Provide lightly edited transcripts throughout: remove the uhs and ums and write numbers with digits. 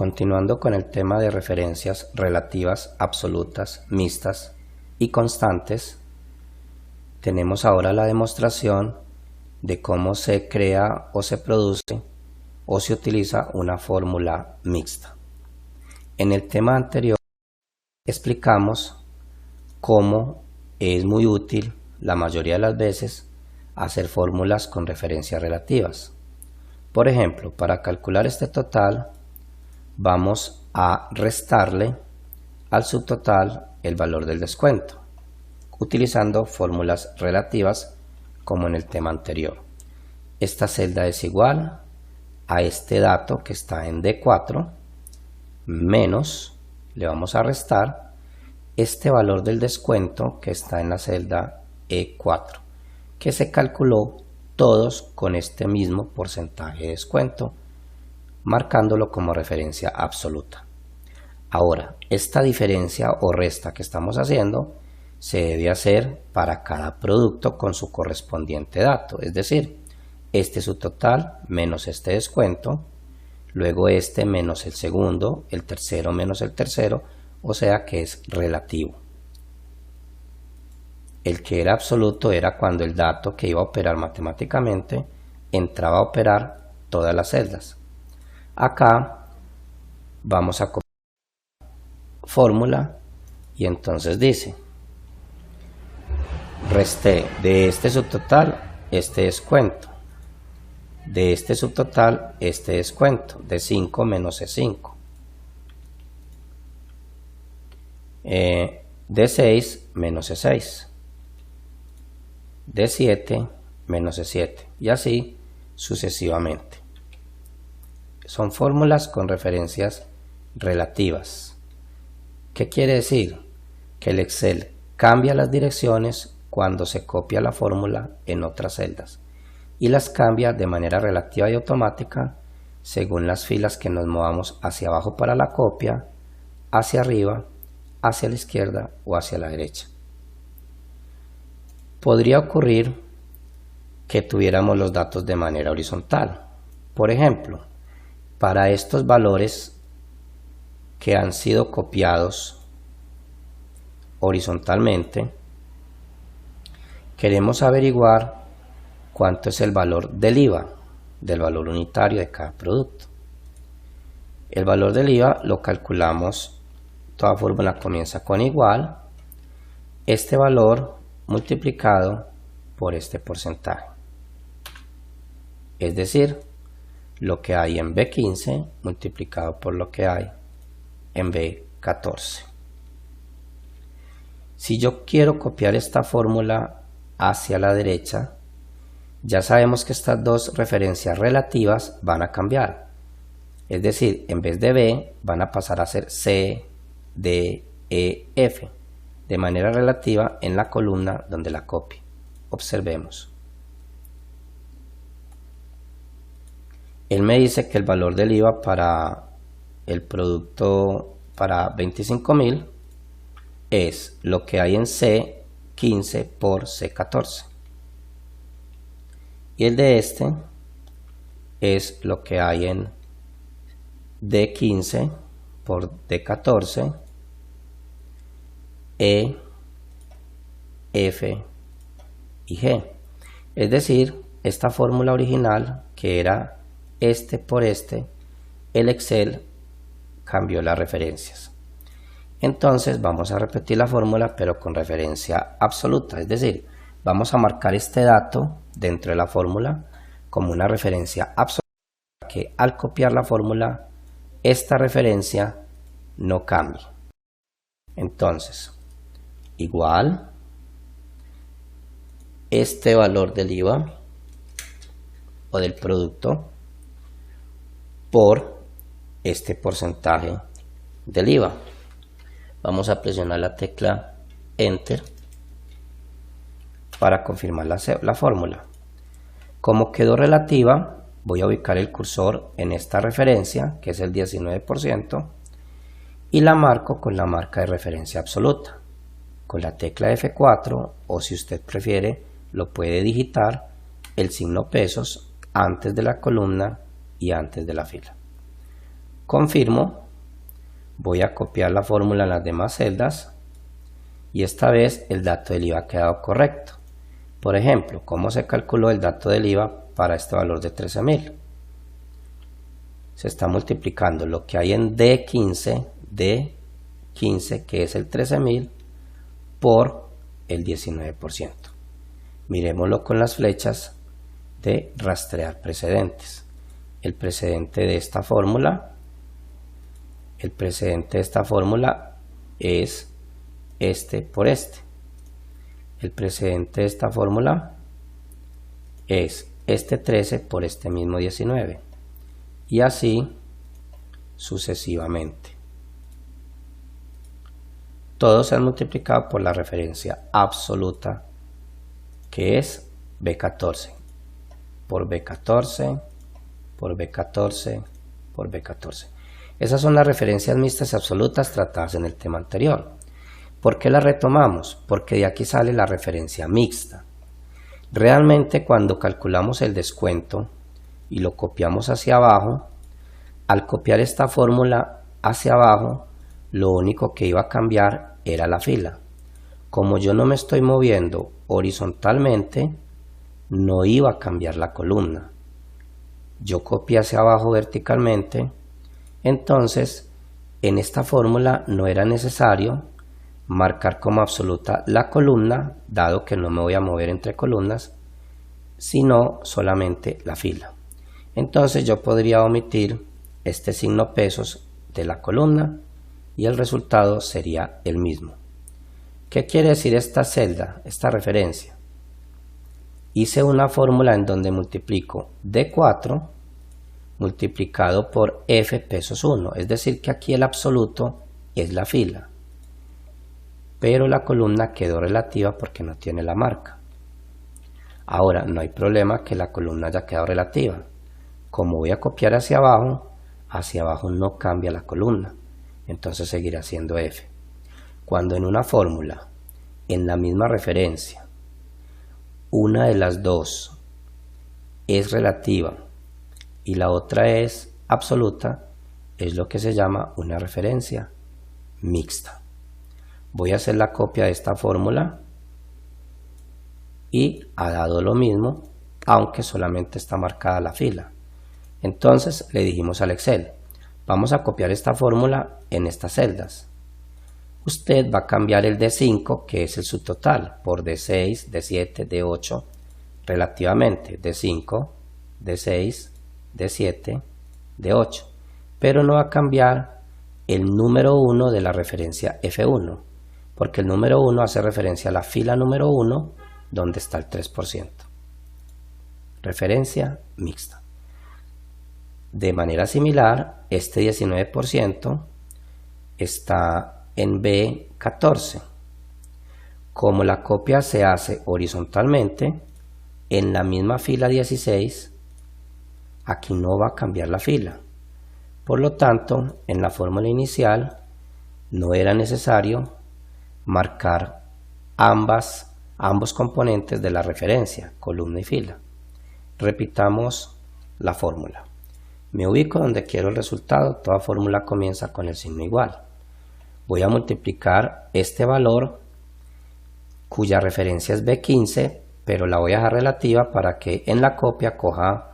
Continuando con el tema de referencias relativas, absolutas, mixtas y constantes, tenemos ahora la demostración de cómo se crea o se produce o se utiliza una fórmula mixta. En el tema anterior explicamos cómo es muy útil la mayoría de las veces hacer fórmulas con referencias relativas. Por ejemplo, para calcular este total vamos a restarle al subtotal el valor del descuento, utilizando fórmulas relativas como en el tema anterior. Esta celda es igual a este dato que está en D4 menos, le vamos a restar este valor del descuento que está en la celda E4, que se calculó todos con este mismo porcentaje de descuento, marcándolo como referencia absoluta. Ahora, esta diferencia o resta que estamos haciendo se debe hacer para cada producto con su correspondiente dato, es decir, este es su total menos este descuento, luego este menos el segundo, el tercero menos el tercero, o sea que es relativo. El que era absoluto era cuando el dato que iba a operar matemáticamente entraba a operar todas las celdas. Acá vamos a copiar la fórmula y entonces dice: resté de este subtotal este descuento, de este subtotal este descuento, de 5 menos E5, de 6 menos E6, de 7 menos E7 y así sucesivamente. Son fórmulas con referencias relativas. ¿Qué quiere decir? Que el Excel cambia las direcciones cuando se copia la fórmula en otras celdas y las cambia de manera relativa y automática según las filas que nos movamos hacia abajo para la copia, hacia arriba, hacia la izquierda o hacia la derecha. Podría ocurrir que tuviéramos los datos de manera horizontal. Por ejemplo, para estos valores que han sido copiados horizontalmente, queremos averiguar cuánto es el valor del IVA, del valor unitario de cada producto. El valor del IVA lo calculamos, toda fórmula comienza con igual, este valor multiplicado por este porcentaje. Es decir, lo que hay en B15 multiplicado por lo que hay en B14. Si yo quiero copiar esta fórmula hacia la derecha, ya sabemos que estas dos referencias relativas van a cambiar. Es decir, en vez de B van a pasar a ser C, D, E, F, de manera relativa en la columna donde la copie. Observemos. Él me dice que el valor del IVA para el producto para 25.000 es lo que hay en C15 por C14. Y el de este es lo que hay en D15 por D14, E, F y G. Es decir, esta fórmula original que era este por este, el Excel cambió las referencias. Entonces vamos a repetir la fórmula pero con referencia absoluta, es decir, vamos a marcar este dato dentro de la fórmula como una referencia absoluta, que al copiar la fórmula esta referencia no cambie. Entonces, igual este valor del IVA o del producto por este porcentaje del IVA. Vamos a presionar la tecla Enter para confirmar la fórmula. Como quedó relativa, voy a ubicar el cursor en esta referencia, que es el 19%, y la marco con la marca de referencia absoluta, con la tecla F4, o si usted prefiere, lo puede digitar el signo pesos antes de la columna y antes de la fila. Confirmo, voy a copiar la fórmula en las demás celdas y esta vez el dato del IVA ha quedado correcto. Por ejemplo, ¿cómo se calculó el dato del IVA para este valor de 13.000? Se está multiplicando lo que hay en D15, que es el 13.000, por el 19%. Miremoslo con las flechas de rastrear precedentes. El precedente de esta fórmula es este por este. El precedente de esta fórmula es este 13 por este mismo 19. Y así sucesivamente. Todos se han multiplicado por la referencia absoluta, que es B14, por B14, por B14, por B14. Esas son las referencias mixtas y absolutas tratadas en el tema anterior. ¿Por qué las retomamos? Porque de aquí sale la referencia mixta. Realmente cuando calculamos el descuento y lo copiamos hacia abajo, al copiar esta fórmula hacia abajo, lo único que iba a cambiar era la fila. Como yo no me estoy moviendo horizontalmente, no iba a cambiar la columna. Yo copié hacia abajo verticalmente, entonces en esta fórmula no era necesario marcar como absoluta la columna, dado que no me voy a mover entre columnas, sino solamente la fila. Entonces yo podría omitir este signo pesos de la columna y el resultado sería el mismo. ¿Qué quiere decir esta celda, esta referencia? Hice una fórmula en donde multiplico D4 multiplicado por F pesos 1, es decir que aquí el absoluto es la fila, pero la columna quedó relativa porque no tiene la marca. Ahora no hay problema que la columna haya quedado relativa. Como voy a copiar hacia abajo no cambia la columna, entonces seguirá siendo F. Cuando en una fórmula, en la misma referencia, una de las dos es relativa y la otra es absoluta, es lo que se llama una referencia mixta. Voy a hacer la copia de esta fórmula y ha dado lo mismo, aunque solamente está marcada la fila. Entonces le dijimos al Excel, vamos a copiar esta fórmula en estas celdas. Usted va a cambiar el D5, que es el subtotal, por D6, D7, D8, relativamente D5, D6, D7, D8, pero no va a cambiar el número 1 de la referencia F1, porque el número 1 hace referencia a la fila número 1, donde está el 3%. Referencia mixta. De manera similar, este 19% está en B14. Como la copia se hace horizontalmente, en la misma fila 16, aquí no va a cambiar la fila. Por lo tanto, en la fórmula inicial no era necesario marcar ambos componentes de la referencia, columna y fila. Repitamos la fórmula. Me ubico donde quiero el resultado, toda fórmula comienza con el signo igual. Voy a multiplicar este valor cuya referencia es B15, pero la voy a dejar relativa para que en la copia coja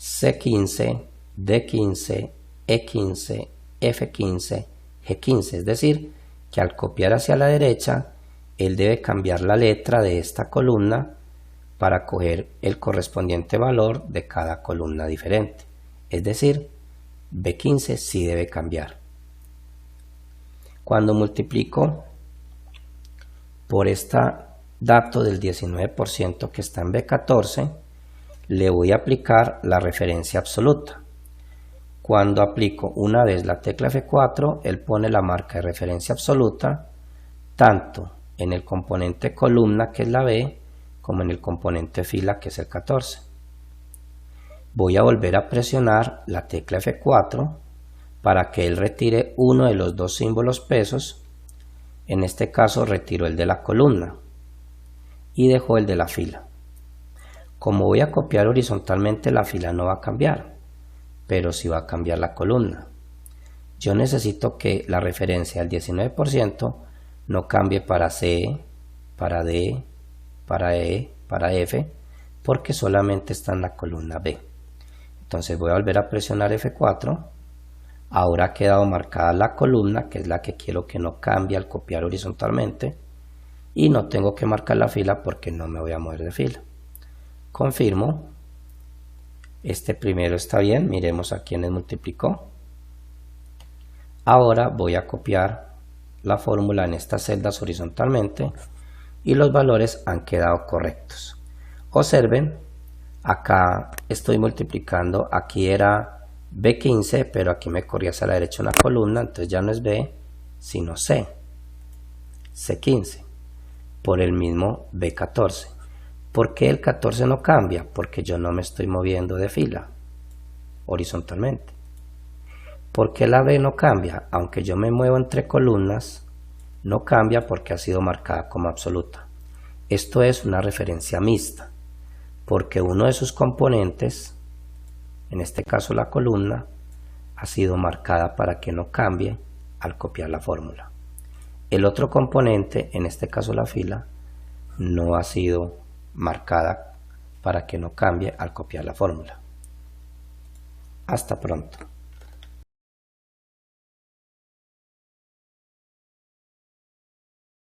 C15, D15, E15, F15, G15, es decir, que al copiar hacia la derecha, él debe cambiar la letra de esta columna para coger el correspondiente valor de cada columna diferente. Es decir, B15 sí debe cambiar. Cuando multiplico por este dato del 19% que está en B14, le voy a aplicar la referencia absoluta. Cuando aplico una vez la tecla F4, él pone la marca de referencia absoluta, tanto en el componente columna, que es la B, como en el componente fila, que es el 14. Voy a volver a presionar la tecla F4 para que él retire uno de los dos símbolos pesos. En este caso retiro el de la columna y dejo el de la fila. Como voy a copiar horizontalmente, la fila no va a cambiar, pero sí va a cambiar la columna. yo necesito que la referencia del 19% no cambie para C, para D, para E, para F, porque solamente está en la columna B. Entonces voy a volver a presionar F4. Ahora ha quedado marcada la columna, que es la que quiero que no cambie al copiar horizontalmente, y no tengo que marcar la fila porque no me voy a mover de fila. Confirmo. Este primero está bien, miremos a quiénes multiplicó. Ahora voy a copiar la fórmula en estas celdas horizontalmente y los valores han quedado correctos. Observen, acá estoy multiplicando, aquí era B15, pero aquí me corría hacia la derecha una columna, entonces ya no es B, sino C, C15, por el mismo B14. ¿Por qué el 14 no cambia? Porque yo no me estoy moviendo de fila, horizontalmente. ¿Por qué la B no cambia? Aunque yo me muevo entre columnas, no cambia porque ha sido marcada como absoluta. Esto es una referencia mixta, porque uno de sus componentes, en este caso la columna, ha sido marcada para que no cambie al copiar la fórmula. El otro componente, en este caso la fila, no ha sido marcada para que no cambie al copiar la fórmula. Hasta pronto.